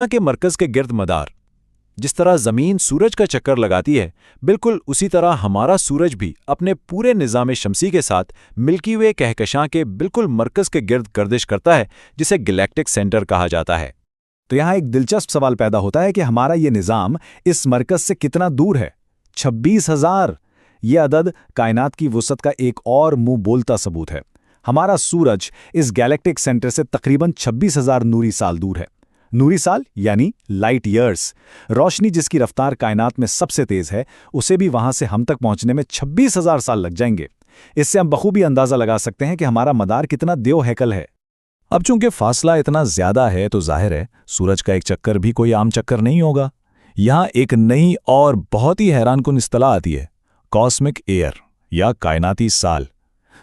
के मरकज के गिर्द मदार। जिस तरह जमीन सूरज का चक्कर लगाती है, बिल्कुल उसी तरह हमारा सूरज भी अपने पूरे निज़ाम शमसी के साथ मिल्की वे कहकशां के बिल्कुल मरकज के गिर्द गर्दिश करता है, जिसे गैलेक्टिक सेंटर कहा जाता है। तो यहाँ एक दिलचस्प सवाल पैदा होता है कि हमारा ये निज़ाम इस मरकज से कितना दूर है। 26,000। ये अदद कायनात की वुसअत का एक और मुंह बोलता सबूत है। हमारा सूरज इस गैलेक्टिक सेंटर से तकरीबन 26,000 नूरी साल दूर है। नूरी साल यानी लाइट ईयर्स। रोशनी जिसकी रफ्तार कायनात में सबसे तेज है, उसे भी वहां से हम तक पहुंचने में 26,000 साल लग जाएंगे। इससे हम बखूबी अंदाजा लगा सकते हैं कि हमारा मदार कितना देव हैकल है। अब चूंकि फासला इतना ज्यादा है तो जाहिर है सूरज का एक चक्कर भी कोई आम चक्कर नहीं होगा। यहाँ एक नई और बहुत ही हैरानकुन इस्तिलाह आती है, कॉस्मिक एयर या कायनाती साल।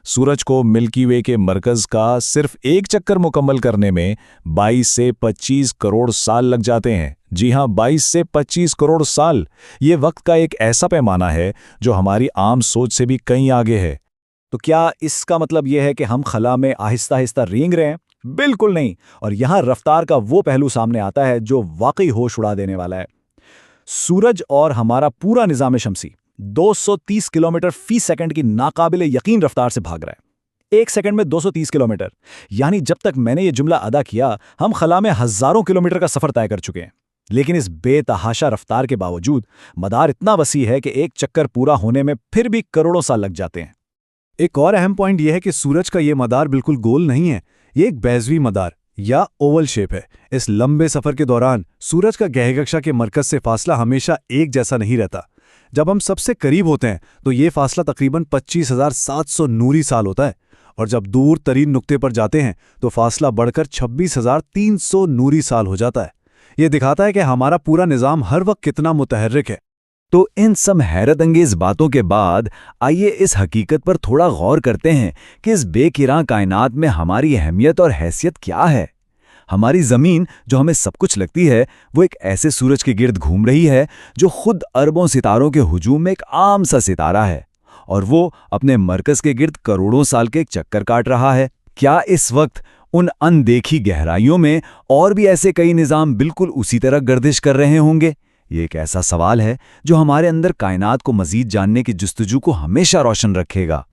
सूरज को मिल्की वे के मरकज का सिर्फ एक चक्कर मुकम्मल करने में 22 से 25 करोड़ साल लग जाते हैं। जी हां, 22 से 25 करोड़ साल। ये वक्त का एक ऐसा पैमाना है जो हमारी आम सोच से भी कहीं आगे है। तो क्या इसका मतलब यह है कि हम खला में आहिस्ता आहिस्ता रेंग रहे हैं? बिल्कुल नहीं। और यहां रफ्तार का वो पहलू सामने आता है जो वाकई होश उड़ा देने वाला है। सूरज और हमारा पूरा निज़ाम शमसी 230 किलोमीटर फी सेकंड की नाकाबिले यकीन रफ्तार से भाग रहा है। एक सेकंड में 230 किलोमीटर, यानी जब तक मैंने ये जुमला अदा किया हम खला में हजारों किलोमीटर का सफर तय कर चुके हैं। लेकिन इस बेतहाशा रफ्तार के बावजूद मदार इतना वसी है कि एक चक्कर पूरा होने में फिर भी करोड़ों साल लग जाते हैं। एक और अहम पॉइंट यह है कि सूरज का ये मदार बिल्कुल गोल नहीं है, ये एक बैज़वी मदार या ओवल शेप है। इस लंबे सफर के दौरान सूरज का गहकक्षा के मरकज से फासला हमेशा एक जैसा नहीं रहता। जब हम सबसे करीब होते हैं तो ये फासला तकरीबन 25,700 नूरी साल होता है, और जब दूर तरीन नुक्ते पर जाते हैं तो फासला बढ़कर 26,300 नूरी साल हो जाता है। ये दिखाता है कि हमारा पूरा निज़ाम हर वक्त कितना मुतहर्रिक है। तो इन सब हैरत अंगेज बातों के बाद आइए इस हकीकत पर थोड़ा गौर करते हैं कि इस बेकिरां कायनात में हमारी अहमियत और हैसियत क्या है। हमारी ज़मीन जो हमें सब कुछ लगती है, वो एक ऐसे सूरज के गिर्द घूम रही है जो खुद अरबों सितारों के हुजूम में एक आम सा सितारा है, और वो अपने मरकज़ के गिर्द करोड़ों साल के एक चक्कर काट रहा है। क्या इस वक्त उन अनदेखी गहराइयों में और भी ऐसे कई निज़ाम बिल्कुल उसी तरह गर्दिश कर रहे होंगे? ये एक ऐसा सवाल है जो हमारे अंदर कायनात को मज़ीद जानने की जुस्तजू को हमेशा रोशन रखेगा।